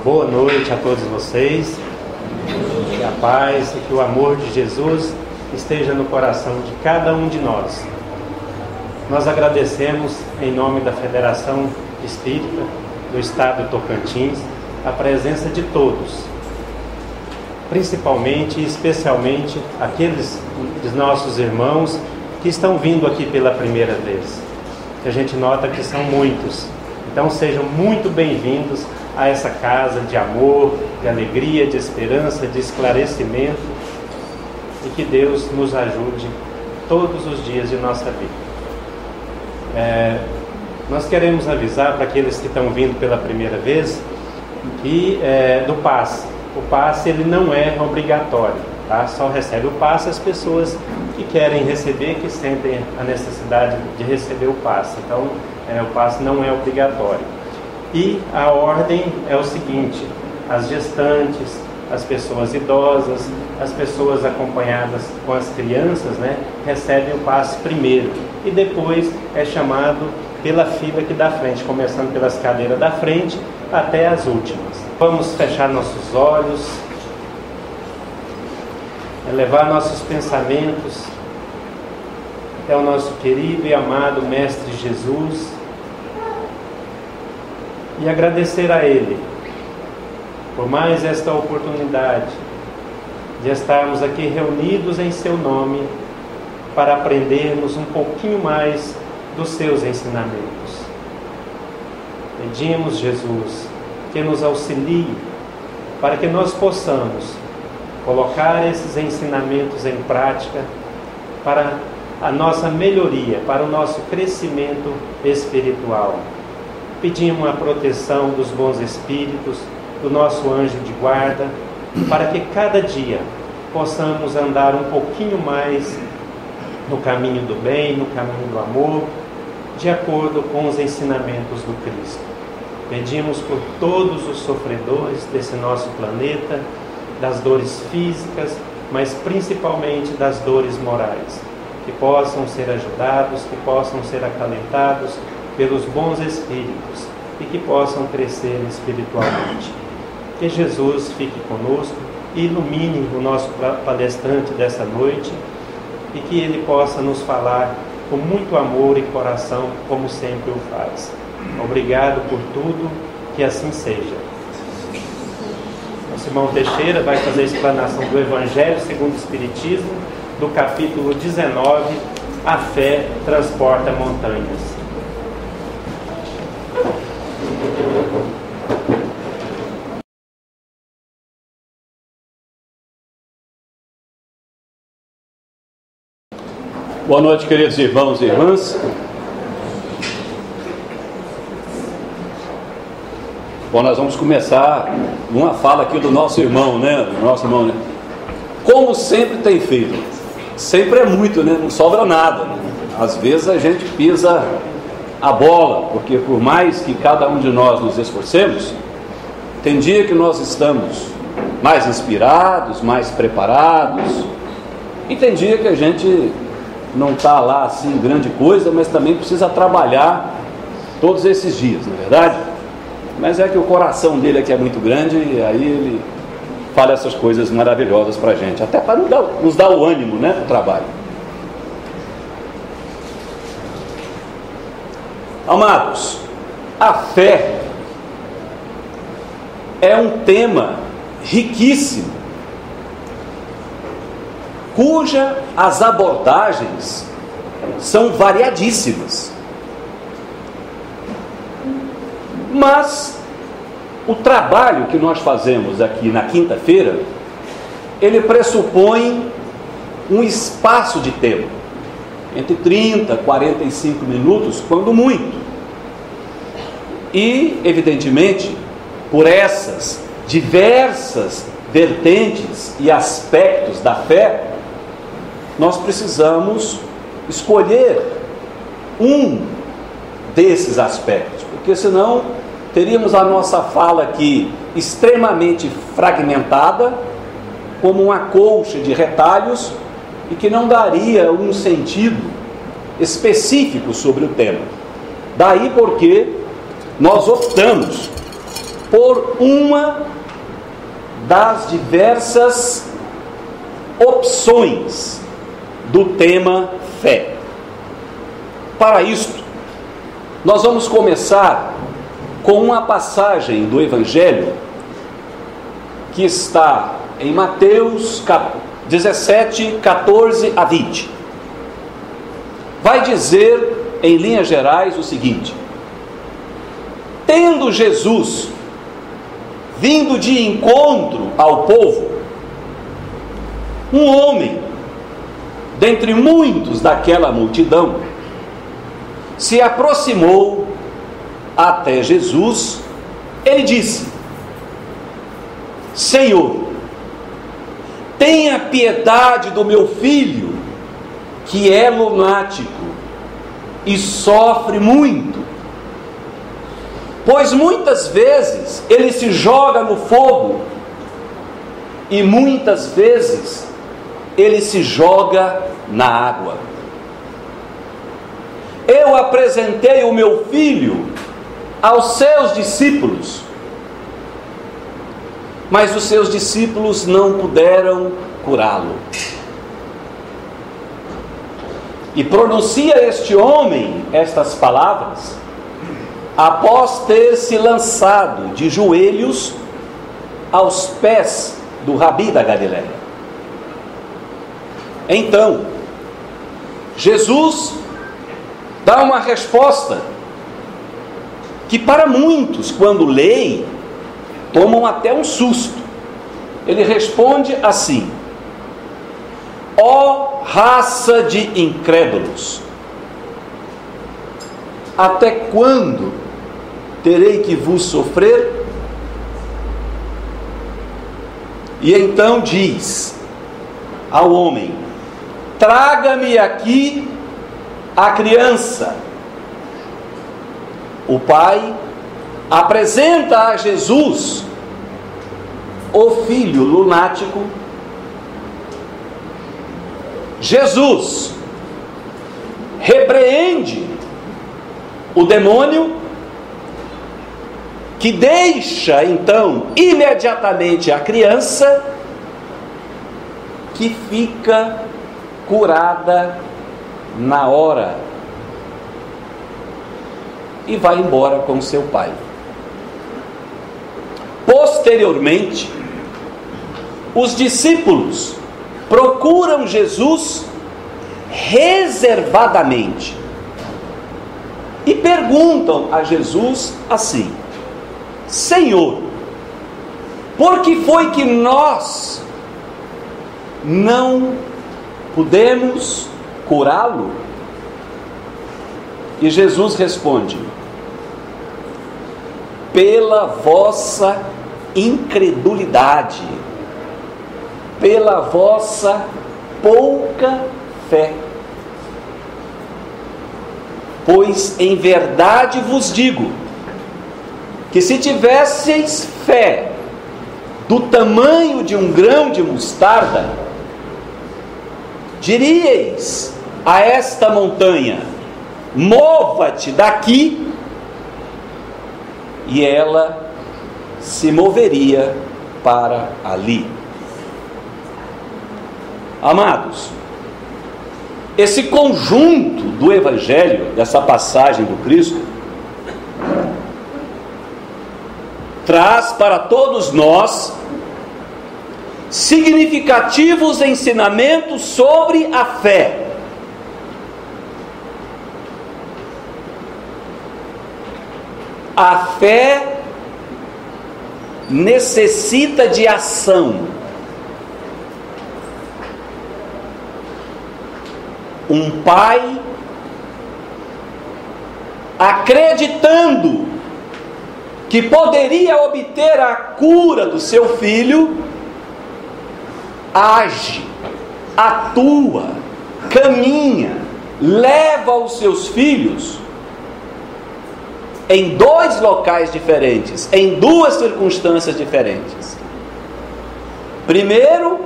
boa noite a todos vocês, que a paz e que o amor de Jesus esteja no coração de cada um de nós. Nós agradecemos, em nome da Federação Espírita do Estado de Tocantins, a presença de todos, principalmente e especialmente aqueles dos nossos irmãos que estão vindo aqui pela primeira vez. A gente nota que são muitos. Então sejam muito bem-vindos a essa casa de amor, de alegria, de esperança, de esclarecimento, e que Deus nos ajude todos os dias de nossa vida. Nós queremos avisar para aqueles que estão vindo pela primeira vez que do passe. O passe ele não é obrigatório, tá? Só recebe o passe as pessoas que querem receber, que sentem a necessidade de receber o passe. Então, o passe não é obrigatório. E a ordem é o seguinte: as gestantes, as pessoas idosas, as pessoas acompanhadas com as crianças, recebem o passe primeiro. E depois é chamado pela fila aqui da frente, começando pelas cadeiras da frente até as últimas. Vamos fechar nossos olhos, elevar nossos pensamentos até o nosso querido e amado Mestre Jesus e agradecer a Ele por mais esta oportunidade de estarmos aqui reunidos em Seu nome para aprendermos um pouquinho mais dos Seus ensinamentos. Pedimos, Jesus, que nos auxilie para que nós possamos colocar esses ensinamentos em prática para a nossa melhoria, para o nosso crescimento espiritual. Pedimos a proteção dos bons espíritos, do nosso anjo de guarda, para que cada dia possamos andar um pouquinho mais no caminho do bem, no caminho do amor, de acordo com os ensinamentos do Cristo. Pedimos por todos os sofredores desse nosso planeta, das dores físicas, mas principalmente das dores morais, que possam ser ajudados, que possam ser acalentados pelos bons espíritos e que possam crescer espiritualmente. Que Jesus fique conosco e ilumine o nosso palestrante dessa noite e que ele possa nos falar com muito amor e coração, como sempre o faz. Obrigado por tudo, que assim seja. Nosso irmão Teixeira vai fazer a explanação do Evangelho segundo o Espiritismo, do capítulo 19, A Fé Transporta Montanhas. Boa noite, queridos irmãos e irmãs. Bom, nós vamos começar uma fala aqui do nosso irmão, Como sempre tem feito. Sempre é muito, Não sobra nada. Às vezes a gente pisa a bola, porque por mais que cada um de nós nos esforcemos, tem dia que nós estamos mais inspirados, mais preparados, e tem dia que a gente não está lá assim grande coisa, mas também precisa trabalhar todos esses dias, não é verdade? Mas é que o coração dele aqui é muito grande e aí ele fala essas coisas maravilhosas para a gente, até para nos dar o ânimo, do trabalho. Amados, a fé é um tema riquíssimo, cuja as abordagens são variadíssimas. Mas o trabalho que nós fazemos aqui na quinta-feira, ele pressupõe um espaço de tempo, entre 30 e 45 minutos, quando muito. E, evidentemente, por essas diversas vertentes e aspectos da fé, nós precisamos escolher um desses aspectos, porque senão teríamos a nossa fala aqui extremamente fragmentada, como uma colcha de retalhos, e que não daria um sentido específico sobre o tema. Daí porque nós optamos por uma das diversas opções do tema fé. Para isto, nós vamos começar com uma passagem do Evangelho que está em Mateus 17, 14 a 20. Vai dizer, em linhas gerais, o seguinte: tendo Jesus vindo de encontro ao povo, um homem, dentre muitos daquela multidão, se aproximou até Jesus. Ele disse: Senhor, tenha piedade do meu filho, que é lunático e sofre muito, pois muitas vezes ele se joga no fogo e muitas vezes ele se joga na água. Eu apresentei o meu filho aos seus discípulos, mas os seus discípulos não puderam curá-lo. E pronuncia este homem estas palavras após ter se lançado de joelhos aos pés do Rabi da Galileia. Então, Jesus dá uma resposta que para muitos, quando leem, tomam até um susto. Ele responde assim: ó raça de incrédulos, até quando terei que vos sofrer? E então diz ao homem: traga-me aqui a criança. O pai apresenta a Jesus o filho lunático. Jesus repreende o demônio, que deixa então imediatamente a criança, que fica curada na hora e vai embora com seu pai. Posteriormente, os discípulos procuram Jesus reservadamente e perguntam a Jesus assim: Senhor, por que foi que nós não pudemos curá-lo? E Jesus responde: pela vossa incredulidade, pela vossa pouca fé. Pois em verdade vos digo, que se tivesseis fé do tamanho de um grão de mostarda, diríeis a esta montanha: mova-te daqui, e ela se moveria para ali. Amados, esse conjunto do Evangelho, dessa passagem do Cristo, traz para todos nós significativos ensinamentos sobre a fé. A fé necessita de ação. Um pai, acreditando que poderia obter a cura do seu filho, age, atua, caminha, leva os seus filhos em dois locais diferentes, em duas circunstâncias diferentes. Primeiro,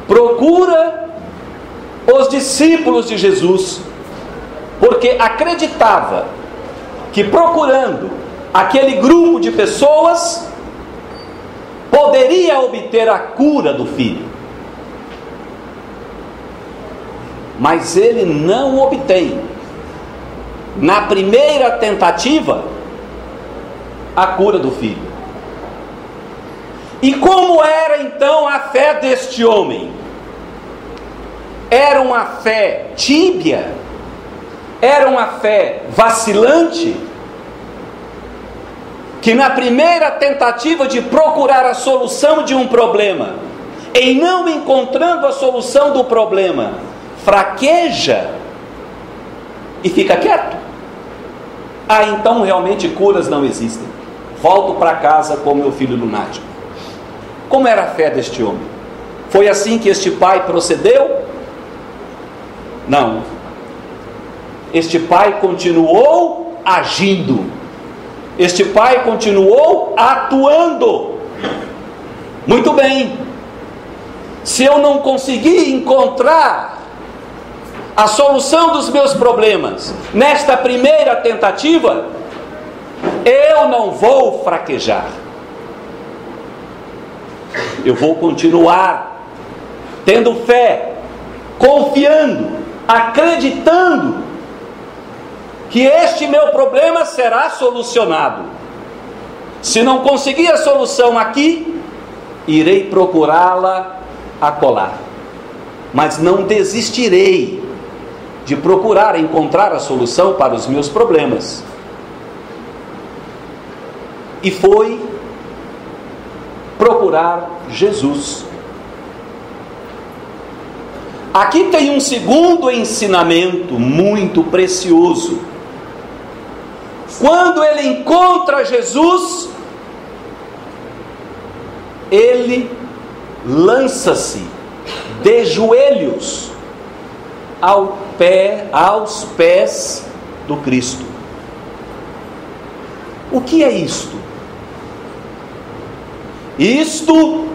procura os discípulos de Jesus, porque acreditava que procurando aquele grupo de pessoas poderia obter a cura do filho. Mas ele não obtém, na primeira tentativa, a cura do filho. E como era então a fé deste homem? Era uma fé tíbia? Era uma fé vacilante? Que na primeira tentativa de procurar a solução de um problema, em não encontrando a solução do problema, fraqueja e fica quieto? Ah, então realmente curas não existem. Volto para casa com meu filho lunático. Como era a fé deste homem? Foi assim que este pai procedeu? Não. Este pai continuou agindo. Este pai continuou atuando. Muito bem. Se eu não conseguir encontrar a solução dos meus problemas nesta primeira tentativa, eu não vou fraquejar. Eu vou continuar tendo fé, confiando, acreditando que este meu problema será solucionado. Se não conseguir a solução aqui, irei procurá-la acolá. Mas não desistirei de procurar encontrar a solução para os meus problemas. E foi procurar Jesus. Aqui tem um segundo ensinamento muito precioso. Quando ele encontra Jesus, ele lança-se de joelhos aos pés do Cristo. O que é isto? Isto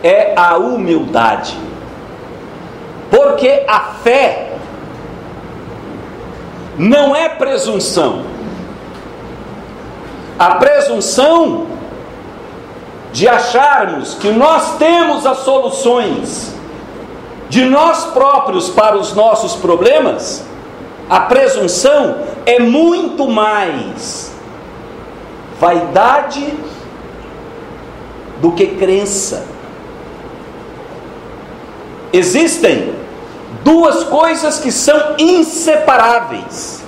é a humildade. Porque a fé não é presunção. A presunção de acharmos que nós temos as soluções de nós próprios para os nossos problemas, a presunção é muito mais vaidade do que crença. Existem duas coisas que são inseparáveis: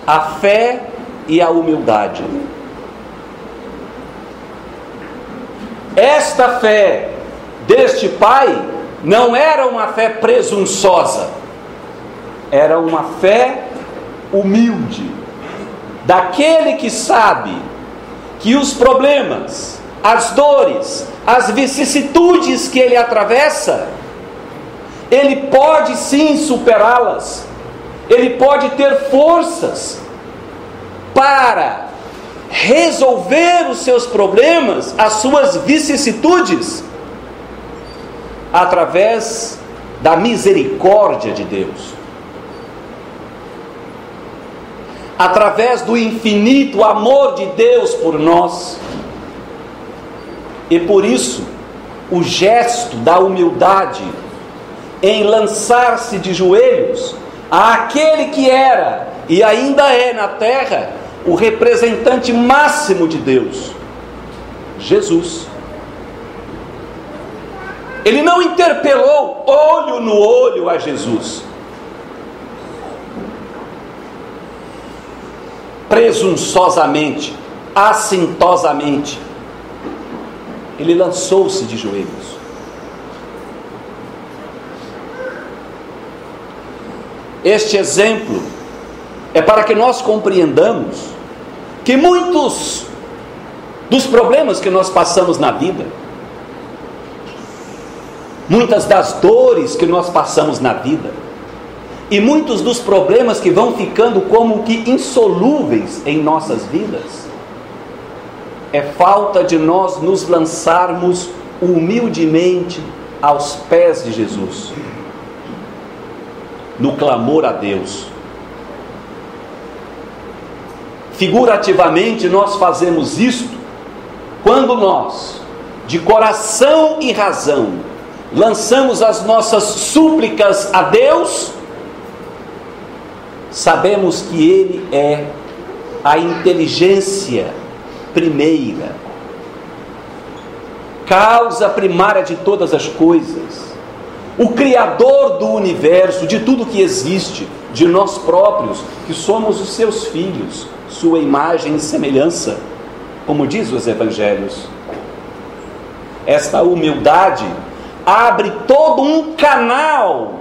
a fé e a humildade. Esta fé deste pai não era uma fé presunçosa, era uma fé humilde, daquele que sabe que os problemas, as dores, as vicissitudes que ele atravessa, ele pode sim superá-las, ele pode ter forças para resolver os seus problemas, as suas vicissitudes, através da misericórdia de Deus, através do infinito amor de Deus por nós. E por isso, o gesto da humildade em lançar-se de joelhos àquele que era e ainda é na terra o representante máximo de Deus, Jesus. Ele não interpelou olho no olho a Jesus, presunçosamente, assintosamente. Ele lançou-se de joelhos. Este exemplo é para que nós compreendamos que muitos dos problemas que nós passamos na vida, muitas das dores que nós passamos na vida, e muitos dos problemas que vão ficando como que insolúveis em nossas vidas, é falta de nós nos lançarmos humildemente aos pés de Jesus, no clamor a Deus. Figurativamente, nós fazemos isto quando nós, de coração e razão, lançamos as nossas súplicas a Deus. Sabemos que Ele é a inteligência primeira, causa primária de todas as coisas, o Criador do universo, de tudo que existe, de nós próprios, que somos os seus filhos, sua imagem e semelhança, como diz os evangelhos. Esta humildade abre todo um canal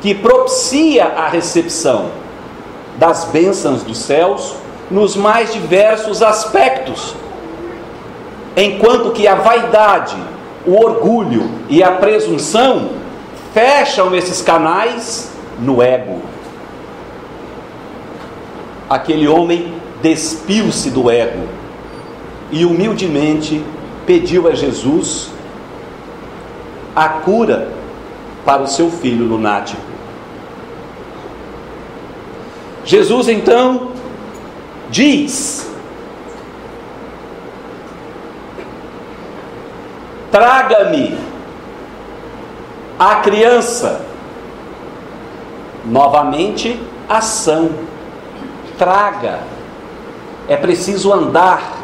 que propicia a recepção das bênçãos dos céus nos mais diversos aspectos, enquanto que a vaidade, o orgulho e a presunção fecham esses canais no ego. Aquele homem despiu-se do ego e humildemente pediu a Jesus a cura para o seu filho lunático. Jesus então diz: traga-me a criança. Novamente, ação. Traga. É preciso andar,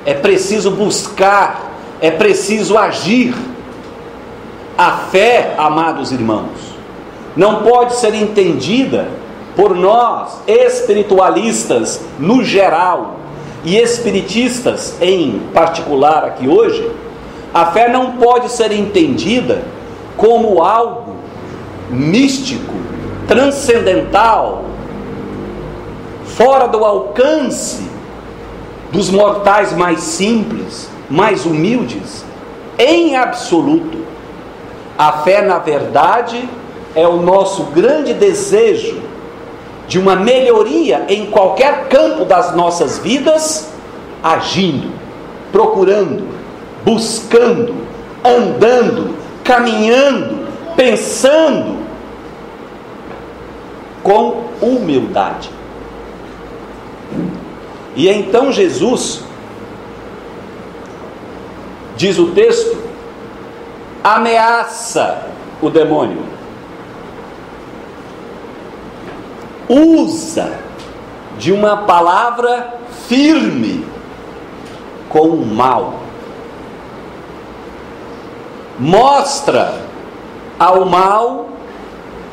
é preciso buscar, é preciso agir. A fé, amados irmãos, não pode ser entendida por nós, espiritualistas no geral, e espiritistas em particular aqui hoje. A fé não pode ser entendida como algo místico, transcendental, fora do alcance dos mortais mais simples, mais humildes, em absoluto. A fé, na verdade, é o nosso grande desejo de uma melhoria em qualquer campo das nossas vidas, agindo, procurando, buscando, andando, caminhando, pensando com humildade. E então Jesus, diz o texto, ameaça o demônio, usa de uma palavra firme com o mal, mostra ao mal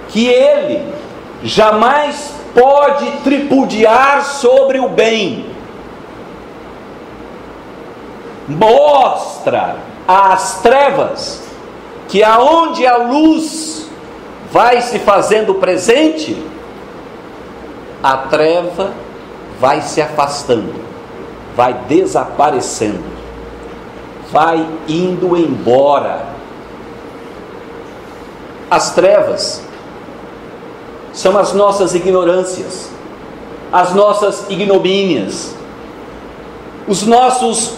que ele jamais pode tripudiar sobre o bem, mostra às trevas que aonde a luz vai se fazendo presente, a treva vai se afastando, vai desaparecendo, vai indo embora. As trevas são as nossas ignorâncias, as nossas ignomínias, os nossos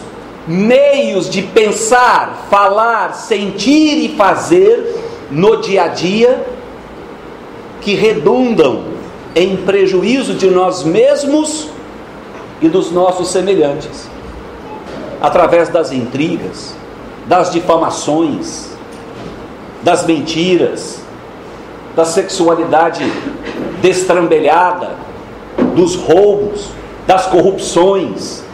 meios de pensar, falar, sentir e fazer no dia a dia, que redundam em prejuízo de nós mesmos e dos nossos semelhantes, através das intrigas, das difamações, das mentiras, da sexualidade destrambelhada, dos roubos, das corrupções,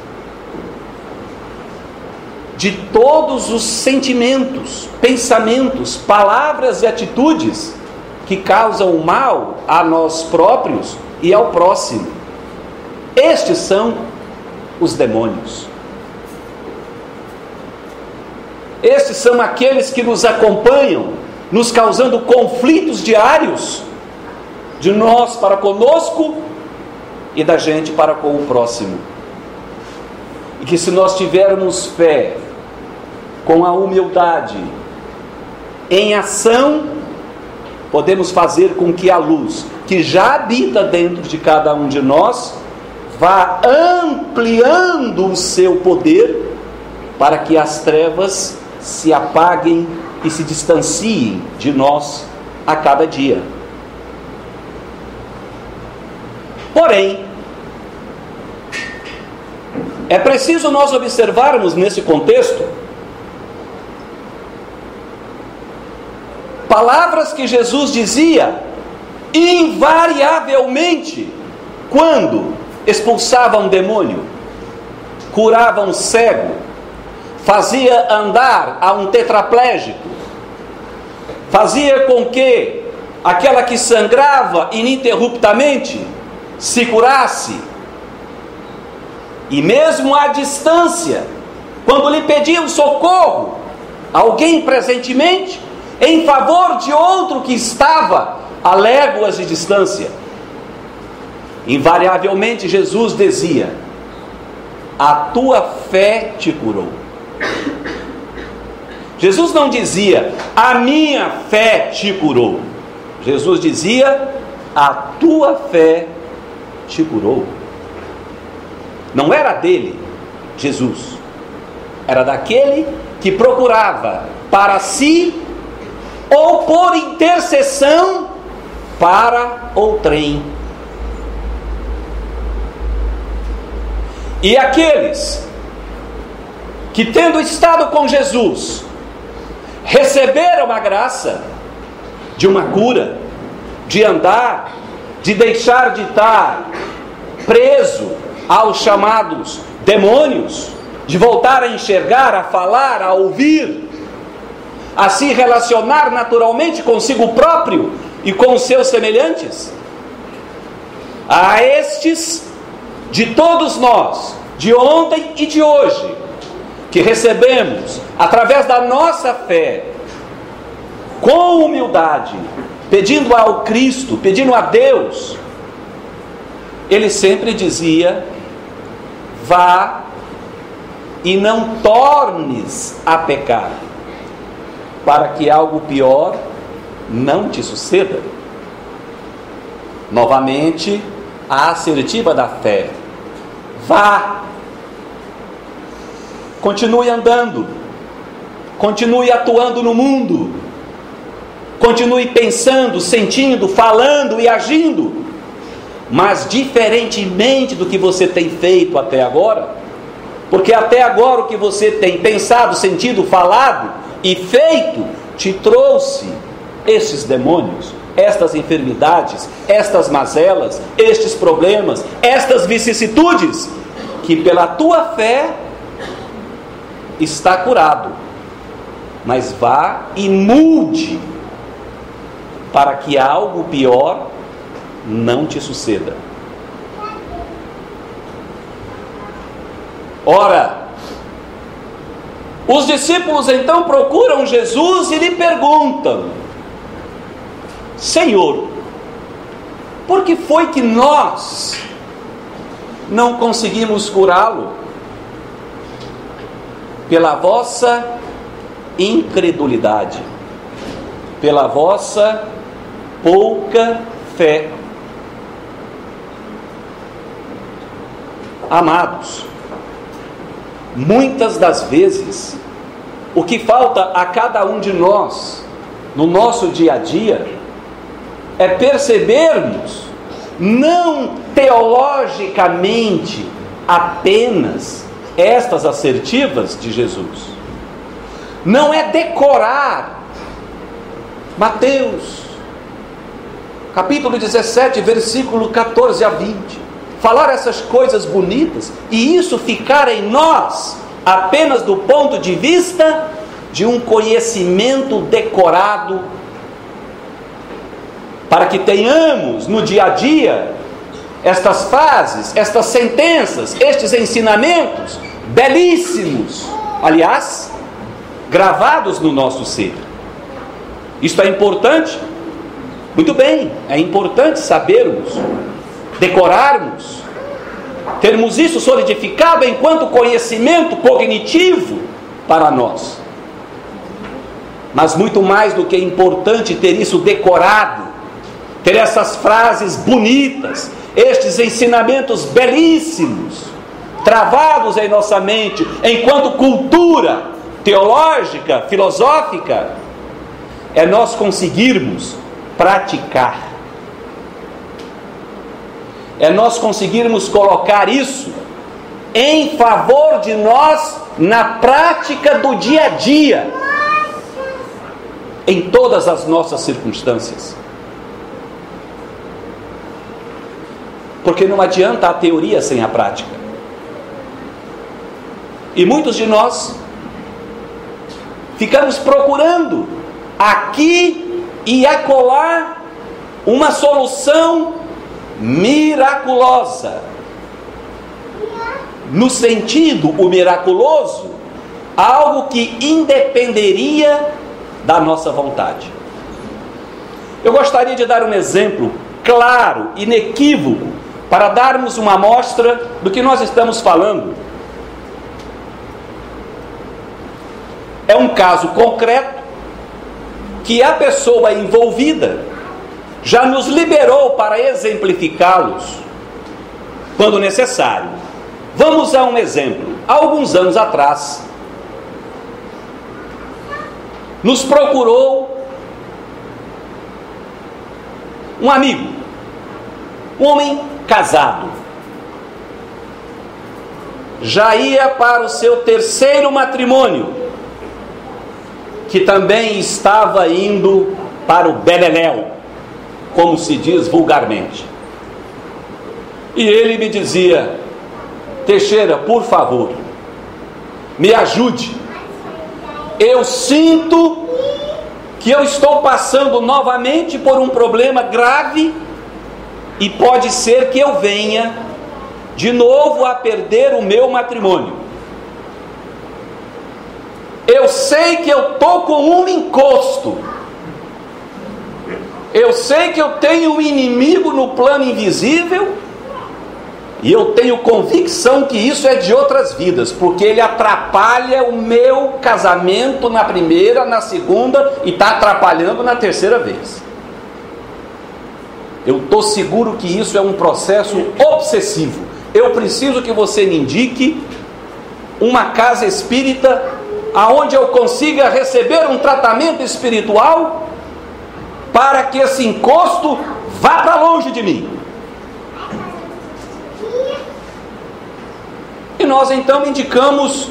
de todos os sentimentos, pensamentos, palavras e atitudes que causam mal a nós próprios e ao próximo. Estes são os demônios. Estes são aqueles que nos acompanham, nos causando conflitos diários, de nós para conosco e da gente para com o próximo. E que se nós tivermos fé, com a humildade, em ação, podemos fazer com que a luz, que já habita dentro de cada um de nós, vá ampliando o seu poder, para que as trevas se apaguem e se distanciem de nós a cada dia. Porém, É preciso nós observarmos nesse contexto palavras que Jesus dizia invariavelmente quando expulsava um demônio, curava um cego, fazia andar a um tetraplégico, fazia com que aquela que sangrava ininterruptamente se curasse. E mesmo à distância, quando lhe pediam socorro, alguém presentemente, em favor de outro que estava a léguas de distância, invariavelmente Jesus dizia: a tua fé te curou. Jesus não dizia: a minha fé te curou. Jesus dizia: a tua fé te curou. Não era dele, Jesus. Era daquele que procurava para si, ou por intercessão, para outrem. E aqueles que, tendo estado com Jesus, receberam a graça de uma cura, de andar, de deixar de estar preso aos chamados demônios, de voltar a enxergar, a falar, a ouvir, a se relacionar naturalmente consigo próprio e com os seus semelhantes. A estes, de todos nós, de ontem e de hoje, que recebemos através da nossa fé, com humildade, pedindo ao Cristo, pedindo a Deus, ele sempre dizia: vá e não tornes a pecar, para que algo pior não te suceda. Novamente, a assertiva da fé: vá, continue andando, continue atuando no mundo, continue pensando, sentindo, falando e agindo, mas diferentemente do que você tem feito até agora, porque até agora o que você tem pensado, sentido, falado e feito te trouxe estes demônios, estas enfermidades, estas mazelas, estes problemas, estas vicissitudes, que pela tua fé está curado. Mas vá e mude, para que algo pior não te suceda. Ora, os discípulos então procuram Jesus e lhe perguntam: Senhor, por que foi que nós não conseguimos curá-lo? Pela vossa incredulidade, pela vossa pouca fé. Amados, muitas das vezes, o que falta a cada um de nós, no nosso dia a dia, é percebermos, não teologicamente apenas, estas assertivas de Jesus. Não é decorar Mateus, capítulo 17, versículo 14 a 20. Falar essas coisas bonitas e isso ficar em nós apenas do ponto de vista de um conhecimento decorado, para que tenhamos no dia a dia estas frases, estas sentenças, estes ensinamentos belíssimos, aliás, gravados no nosso ser. Isto é importante? Muito bem, é importante sabermos, decorarmos, termos isso solidificado enquanto conhecimento cognitivo para nós. Mas muito mais do que é importante ter isso decorado, ter essas frases bonitas, estes ensinamentos belíssimos, travados em nossa mente, enquanto cultura teológica, filosófica, é nós conseguirmos praticar, é nós conseguirmos colocar isso em favor de nós na prática do dia a dia, em todas as nossas circunstâncias. Porque não adianta a teoria sem a prática. E muitos de nós ficamos procurando aqui e acolá uma solução miraculosa. No sentido, o miraculoso, algo que independeria da nossa vontade. Eu gostaria de dar um exemplo claro, inequívoco, para darmos uma amostra do que nós estamos falando. É um caso concreto que a pessoa envolvida já nos liberou para exemplificá-los quando necessário. Vamos a um exemplo. Há alguns anos atrás, nos procurou um amigo, um homem casado, já ia para o seu 3º matrimônio, que também estava indo para o beleléu, como se diz vulgarmente. E ele me dizia: Teixeira, por favor, me ajude. Eu sinto que eu estou passando novamente por um problema grave e pode ser que eu venha de novo a perder o meu matrimônio. Eu sei que eu estou com um encosto. Eu sei que eu tenho um inimigo no plano invisível. E eu tenho convicção que isso é de outras vidas, porque ele atrapalha o meu casamento na primeira, na segunda e está atrapalhando na 3ª vez. Eu estou seguro que isso é um processo obsessivo. Eu preciso que você me indique uma casa espírita aonde eu consiga receber um tratamento espiritual para que esse encosto vá para longe de mim. E nós então indicamos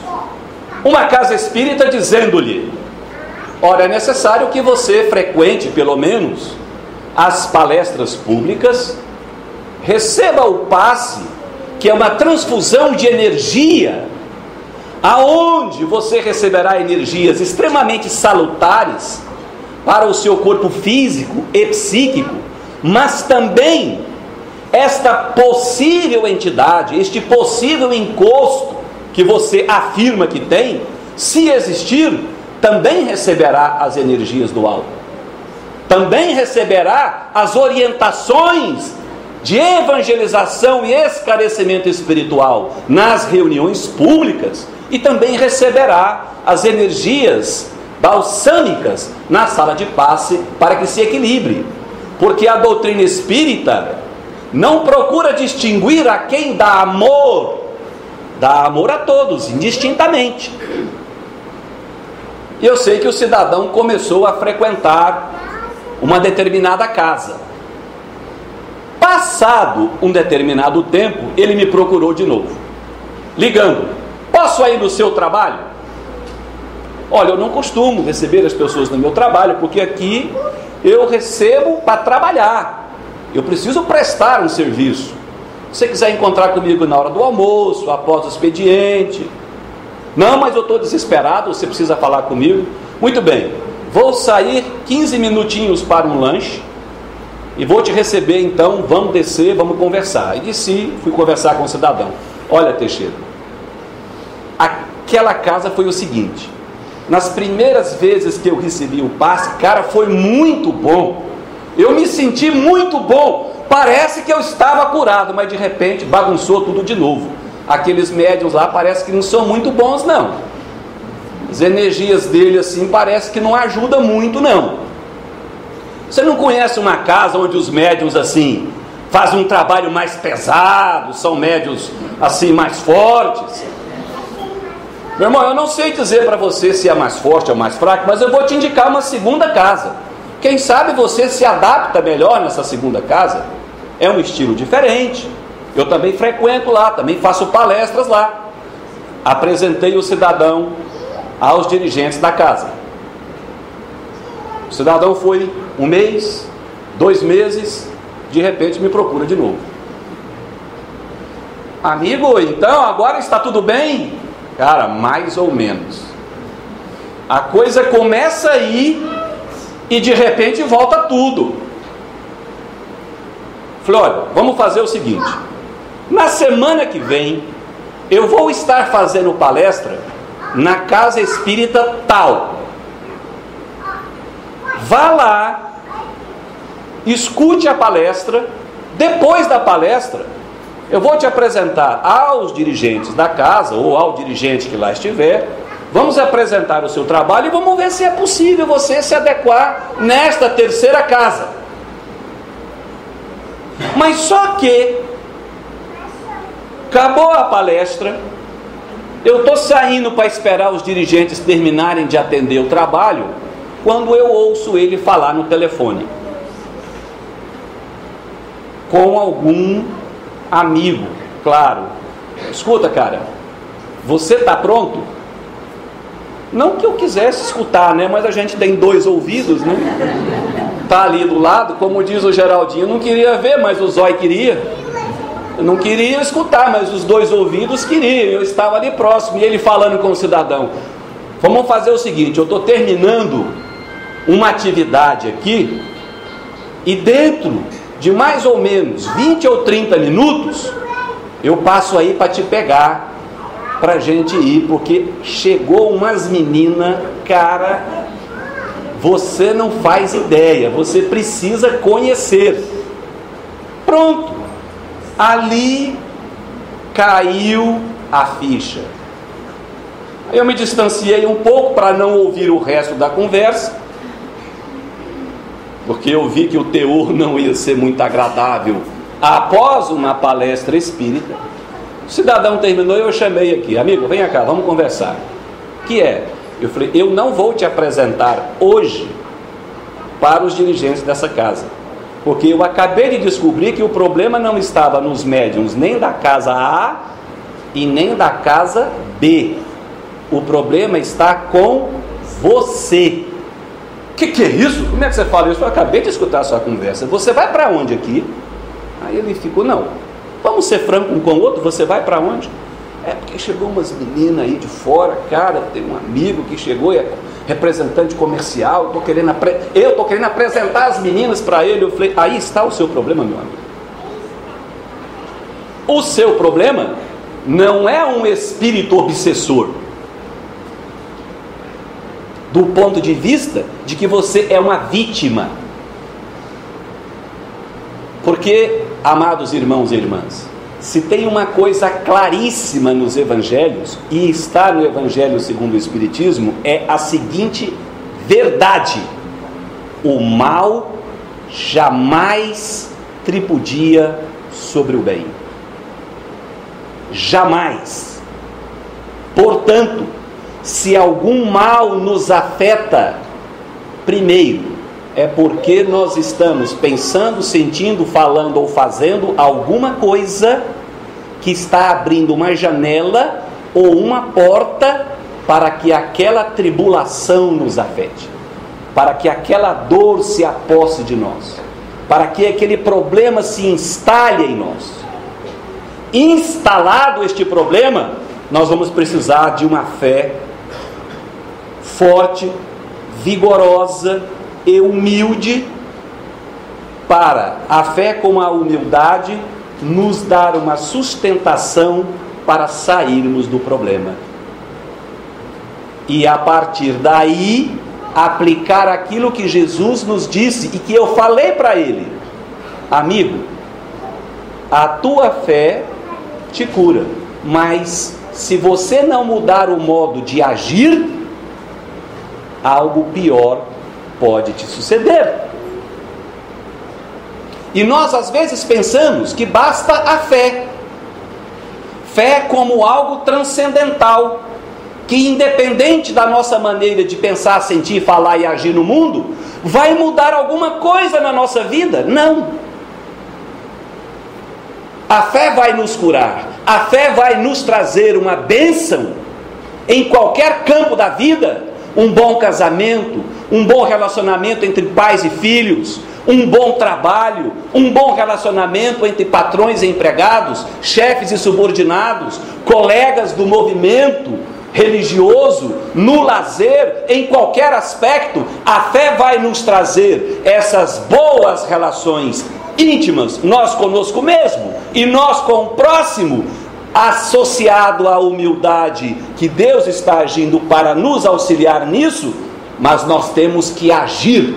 uma casa espírita dizendo-lhe: ora, é necessário que você frequente pelo menos as palestras públicas, receba o passe, que é uma transfusão de energia, aonde você receberá energias extremamente salutares para o seu corpo físico e psíquico, mas também esta possível entidade, este possível encosto que você afirma que tem, se existir, também receberá as energias do alto, também receberá as orientações de evangelização e esclarecimento espiritual nas reuniões públicas, e também receberá as energias balsâmicas na sala de passe para que se equilibre, porque a doutrina espírita não procura distinguir a quem dá amor a todos, indistintamente. E eu sei que o cidadão começou a frequentar uma determinada casa. Passado um determinado tempo, ele me procurou de novo, ligando: posso ir no seu trabalho? Olha, eu não costumo receber as pessoas no meu trabalho, porque aqui eu recebo para trabalhar. Eu preciso prestar um serviço. Se você quiser encontrar comigo na hora do almoço, após o expediente. Não, mas eu estou desesperado, você precisa falar comigo. Muito bem, vou sair 15 minutinhos para um lanche e vou te receber então, vamos descer, vamos conversar. E desci, fui conversar com o cidadão. Olha, Teixeira, aquela casa foi o seguinte: nas primeiras vezes que eu recebi o passe, cara, foi muito bom. Eu me senti muito bom, parece que eu estava curado, mas de repente bagunçou tudo de novo. Aqueles médiuns lá parece que não são muito bons, não. As energias dele assim parece que não ajudam muito, não. Você não conhece uma casa onde os médiuns assim fazem um trabalho mais pesado, são médiuns assim mais fortes? Meu irmão, eu não sei dizer para você se é mais forte ou mais fraco, mas eu vou te indicar uma segunda casa. Quem sabe você se adapta melhor nessa segunda casa. É um estilo diferente, Eu também frequento lá, também faço palestras lá. Apresentei o cidadão aos dirigentes da casa. O cidadão foi 1 mês, 2 meses, de repente me procura de novo. Amigo, então agora está tudo bem? Cara, mais ou menos. A coisa começa aí e de repente volta tudo. Falei, olha, vamos fazer o seguinte. Na semana que vem, eu vou estar fazendo palestra na casa espírita tal. Vá lá, escute a palestra. Depois da palestra, eu vou te apresentar aos dirigentes da casa, ou ao dirigente que lá estiver. Vamos apresentar o seu trabalho e vamos ver se é possível você se adequar nesta terceira casa. Mas só que acabou a palestra, eu estou saindo para esperar os dirigentes terminarem de atender o trabalho, quando eu ouço ele falar no telefone com algum amigo, claro. Escuta, cara, você está pronto? Não que eu quisesse escutar, né? Mas a gente tem 2 ouvidos, né? Tá ali do lado, como diz o Geraldinho, não queria ver, mas o zóio queria. Eu não queria escutar, mas os 2 ouvidos queriam. Eu estava ali próximo e ele falando com o cidadão: vamos fazer o seguinte, eu estou terminando uma atividade aqui e dentro de mais ou menos 20 ou 30 minutos eu passo aí para te pegar, para a gente ir, porque chegou umas meninas, cara, você não faz ideia, você precisa conhecer. Pronto, ali caiu a ficha. Eu me distanciei um pouco para não ouvir o resto da conversa, porque eu vi que o teor não ia ser muito agradável após uma palestra espírita. O cidadão terminou e eu chamei aqui: amigo, vem cá, vamos conversar. Que é? Eu falei, eu não vou te apresentar hoje para os dirigentes dessa casa, porque eu acabei de descobrir que o problema não estava nos médiuns nem da casa A e nem da casa B. O problema está com você. Que é isso? Como é que você fala isso? Eu acabei de escutar a sua conversa. Você vai para onde aqui? Aí ele ficou, não, vamos ser franco um com o outro, você vai para onde? É porque chegou umas meninas aí de fora, cara, tem um amigo que chegou, é representante comercial, eu estou querendo apresentar as meninas para ele. Eu falei, aí está o seu problema, meu amigo. O seu problema não é um espírito obsessor, do ponto de vista de que você é uma vítima. Porque, amados irmãos e irmãs, se tem uma coisa claríssima nos evangelhos, e está no Evangelho segundo o Espiritismo, é a seguinte verdade: o mal jamais tripudia sobre o bem. Jamais. Portanto, se algum mal nos afeta, primeiro, é porque nós estamos pensando, sentindo, falando ou fazendo alguma coisa que está abrindo uma janela ou uma porta para que aquela tribulação nos afete, para que aquela dor se aposse de nós, para que aquele problema se instale em nós. Instalado este problema, nós vamos precisar de uma fé forte, vigorosa e humilde, para a fé com a humildade nos dar uma sustentação para sairmos do problema. E a partir daí, aplicar aquilo que Jesus nos disse e que eu falei para ele: amigo, a tua fé te cura, mas se você não mudar o modo de agir, algo pior pode te suceder. E nós às vezes pensamos que basta a fé. Fé como algo transcendental, que independente da nossa maneira de pensar, sentir, falar e agir no mundo, vai mudar alguma coisa na nossa vida. Não. A fé vai nos curar. A fé vai nos trazer uma bênção em qualquer campo da vida. Um bom casamento, um bom relacionamento entre pais e filhos, um bom trabalho, um bom relacionamento entre patrões e empregados, chefes e subordinados, colegas do movimento religioso, no lazer, em qualquer aspecto. A fé vai nos trazer essas boas relações íntimas, nós conosco mesmo e nós com o próximo, associado à humildade que Deus está agindo para nos auxiliar nisso. Mas nós temos que agir,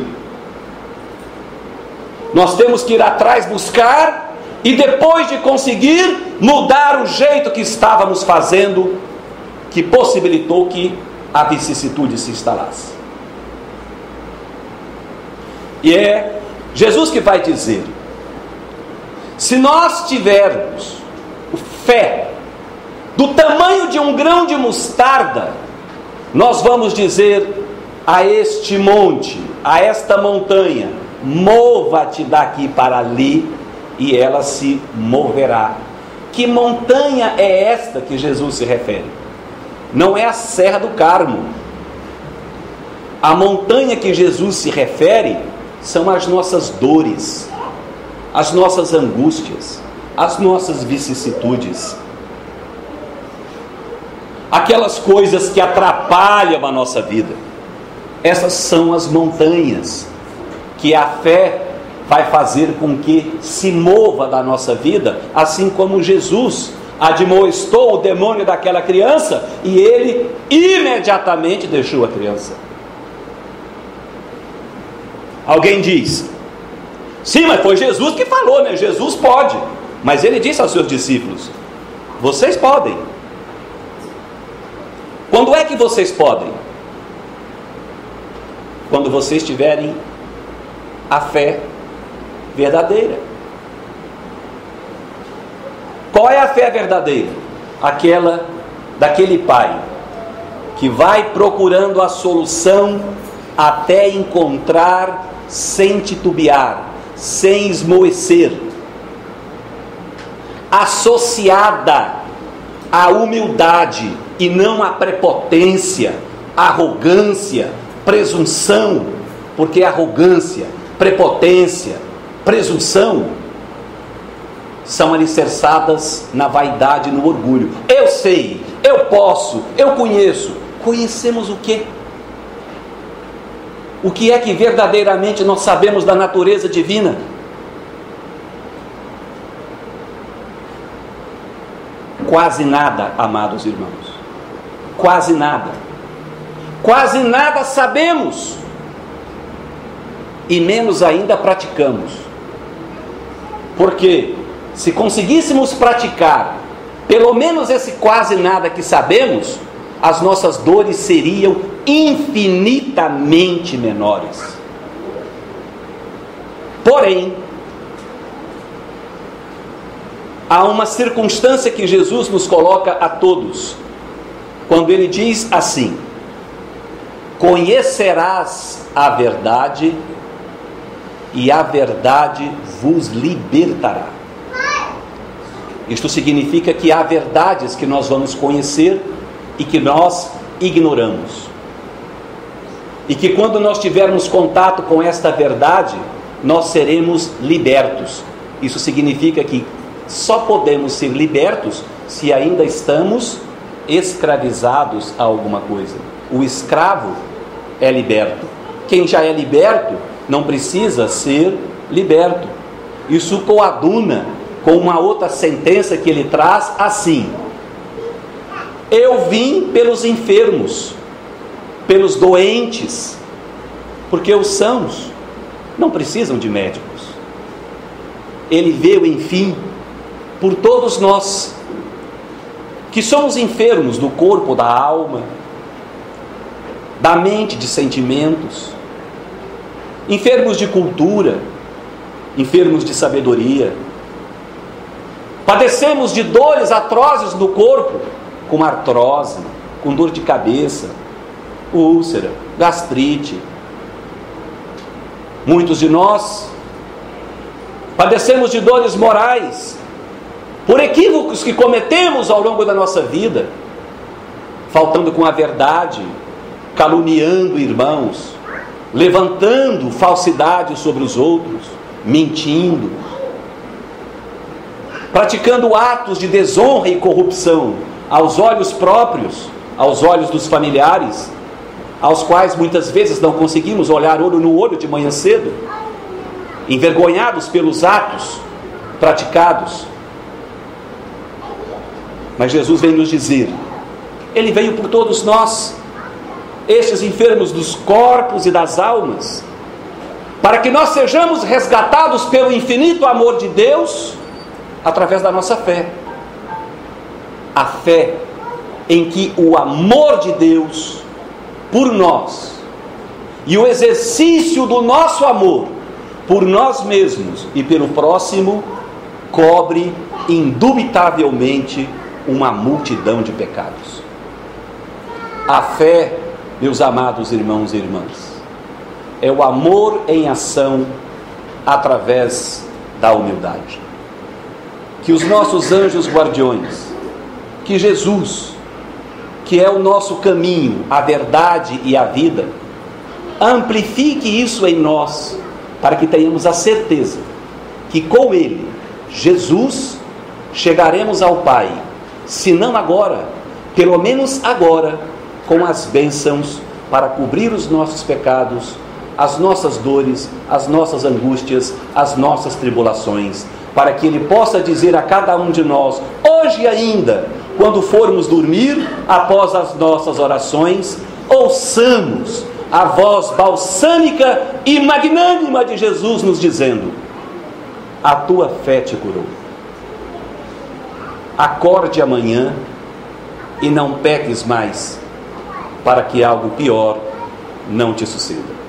nós temos que ir atrás, buscar, e depois de conseguir, mudar o jeito que estávamos fazendo, que possibilitou que a vicissitude se instalasse. E é Jesus que vai dizer: se nós tivermos fé do tamanho de um grão de mostarda, nós vamos dizer a este monte, a esta montanha: mova-te daqui para ali, e ela se moverá. Que montanha é esta que Jesus se refere? Não é a Serra do Carmo. A montanha que Jesus se refere são as nossas dores, as nossas angústias, as nossas vicissitudes, aquelas coisas que atrapalham a nossa vida. Essas são as montanhas que a fé vai fazer com que se mova da nossa vida, assim como Jesus admoestou o demônio daquela criança e ele imediatamente deixou a criança. Alguém diz: sim, mas foi Jesus que falou, né? Jesus pode. Mas ele disse aos seus discípulos: vocês podem. Quando é que vocês podem? Quando vocês tiverem a fé verdadeira. Qual é a fé verdadeira? Aquela daquele pai que vai procurando a solução até encontrar, sem titubear, sem esmoecer, associada à humildade e não à prepotência, arrogância, presunção, porque arrogância, prepotência, presunção são alicerçadas na vaidade e no orgulho. Eu sei, eu posso, eu conheço. Conhecemos o quê? O que é que verdadeiramente nós sabemos da natureza divina? Quase nada, amados irmãos. Quase nada. Quase nada sabemos. E menos ainda praticamos. Porque se conseguíssemos praticar pelo menos esse quase nada que sabemos, as nossas dores seriam infinitamente menores. Porém, há uma circunstância que Jesus nos coloca a todos, quando ele diz assim: conhecerás a verdade, e a verdade vos libertará. Isto significa que há verdades que nós vamos conhecer e que nós ignoramos. E que quando nós tivermos contato com esta verdade, nós seremos libertos. Isso significa que só podemos ser libertos se ainda estamos escravizados a alguma coisa. O escravo é liberto. Quem já é liberto não precisa ser liberto. Isso coaduna com uma outra sentença que ele traz assim: eu vim pelos enfermos, pelos doentes, porque os sãos não precisam de médicos. Ele veio, enfim, por todos nós, que somos enfermos do corpo, da alma, da mente, de sentimentos, enfermos de cultura, enfermos de sabedoria. Padecemos de dores atrozes no corpo, com artrose, com dor de cabeça, úlcera, gastrite. Muitos de nós padecemos de dores morais, por equívocos que cometemos ao longo da nossa vida, faltando com a verdade, caluniando irmãos, levantando falsidade sobre os outros, mentindo, praticando atos de desonra e corrupção aos olhos próprios, aos olhos dos familiares, aos quais muitas vezes não conseguimos olhar olho no olho de manhã cedo, envergonhados pelos atos praticados. Mas Jesus vem nos dizer, Ele veio por todos nós, estes enfermos dos corpos e das almas, para que nós sejamos resgatados pelo infinito amor de Deus, através da nossa fé. A fé em que o amor de Deus por nós e o exercício do nosso amor por nós mesmos e pelo próximo cobre indubitavelmente uma multidão de pecados. A fé, meus amados irmãos e irmãs, é o amor em ação através da humildade. Que os nossos anjos guardiões, que Jesus, que é o nosso caminho, a verdade e a vida, amplifique isso em nós, para que tenhamos a certeza que com Ele, Jesus, chegaremos ao Pai, se não agora, pelo menos agora, com as bênçãos para cobrir os nossos pecados, as nossas dores, as nossas angústias, as nossas tribulações, para que Ele possa dizer a cada um de nós, hoje ainda, quando formos dormir, após as nossas orações, ouçamos a voz balsâmica e magnânima de Jesus nos dizendo: a tua fé te curou. Acorde amanhã e não peques mais, para que algo pior não te suceda.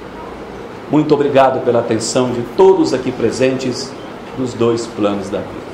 Muito obrigado pela atenção de todos aqui presentes nos dois planos da vida.